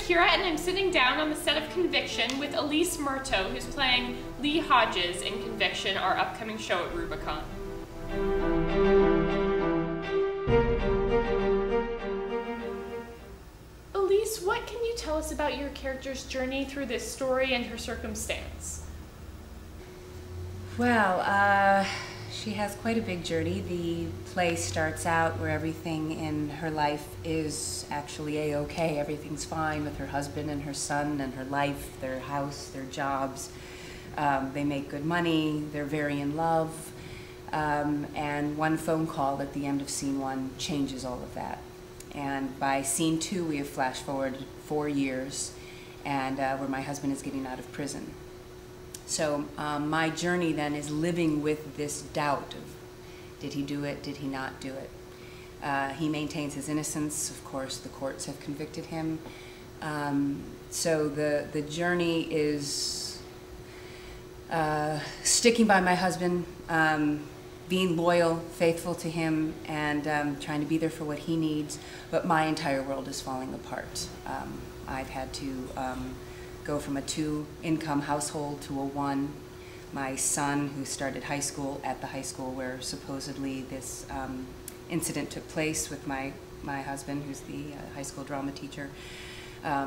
Kira, and I'm sitting down on the set of Conviction with Elyse Mirto, who's playing Lee Hodges in Conviction, our upcoming show at Rubicon. Elyse, what can you tell us about your character's journey through this story and her circumstance? Well, she has quite a big journey. The play starts out where everything in her life is actually a-okay. Everything's fine with her husband and her son and her life, their house, their jobs. They make good money, they're very in love, and one phone call at the end of scene 1 changes all of that. And by scene 2, we have flashed forward 4 years, and where my husband is getting out of prison. So my journey then is living with this doubt of, did he do it, did he not do it? He maintains his innocence. Of course, the courts have convicted him. So the journey is sticking by my husband, being loyal, faithful to him, and trying to be there for what he needs. But my entire world is falling apart. I've had to go from a 2-income hushold to a 1. My son, who started high school at the high school where supposedly this incident took place with my husband, who's the high school drama teacher.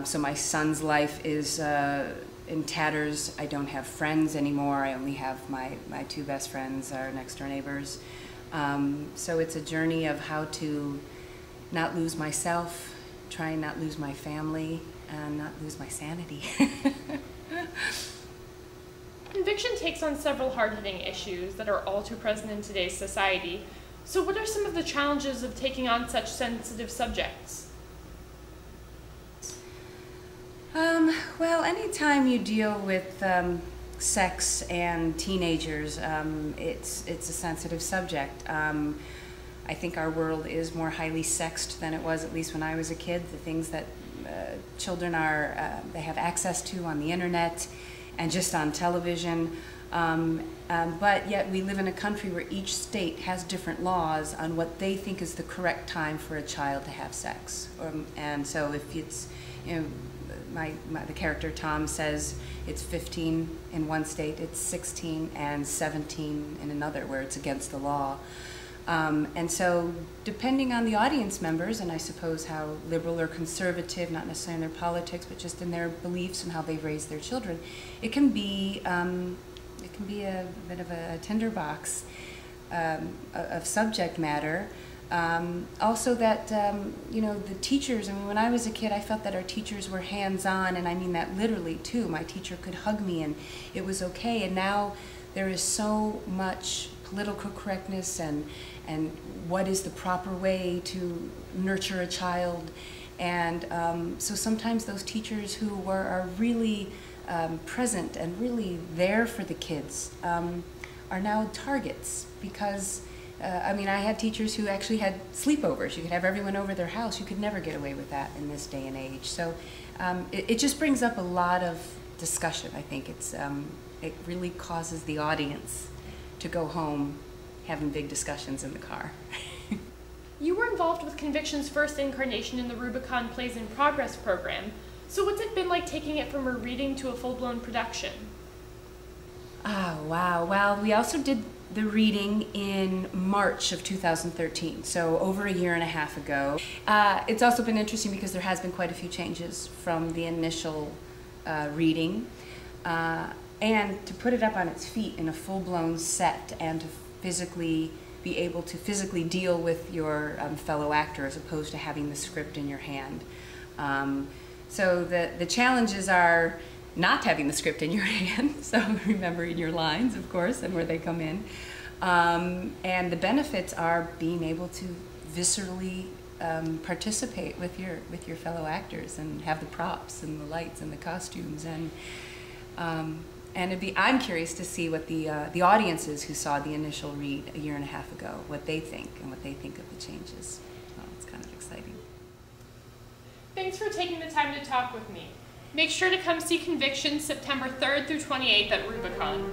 So my son's life is in tatters. I don't have friends anymore. I only have my 2 best friends, our next door neighbors. So it's a journey of how to not lose myself, try and not lose my family, and not lose my sanity. Conviction takes on several hard-hitting issues that are all too present in today's society. So what are some of the challenges of taking on such sensitive subjects? Well, anytime you deal with sex and teenagers, it's a sensitive subject. I think our world is more highly sexed than it was, at least when I was a kid. The things that children they have access to on the internet and just on television. But yet we live in a country where each state has different laws on what they think is the correct time for a child to have sex. And so if it's, you know, the character Tom says it's 15 in one state, it's 16 and 17 in another where it's against the law. And so depending on the audience members, and I suppose how liberal or conservative, not necessarily in their politics, but just in their beliefs and how they've raised their children, it can be a bit of a tinderbox of subject matter. Also that, you know, the teachers, I mean, when I was a kid, I felt that our teachers were hands-on, and I mean that literally too. My teacher could hug me and it was okay, and now there is so much political correctness and what is the proper way to nurture a child. And so sometimes those teachers who are really present and really there for the kids are now targets because I mean, I had teachers who actually had sleepovers. You could have everyone over their house. You could never get away with that in this day and age. So it just brings up a lot of discussion. I think it really causes the audience to go home having big discussions in the car. You were involved with Conviction's first incarnation in the Rubicon Plays in Progress program. So what's it been like taking it from a reading to a full-blown production? Oh, wow. Well, we also did the reading in March of 2013, so over a year and a half ago. It's also been interesting because there has been quite a few changes from the initial reading. And to put it up on its feet in a full-blown set and to physically be able to physically deal with your fellow actor as opposed to having the script in your hand. So the challenges are not having the script in your hand, so remembering your lines, of course, and where they come in. And the benefits are being able to viscerally participate with your fellow actors and have the props and the lights and the costumes. And I'm curious to see what the audiences who saw the initial read a year and a half ago, what they think and what they think of the changes. Well, it's kind of exciting. Thanks for taking the time to talk with me. Make sure to come see Conviction September 3rd through 28th at Rubicon.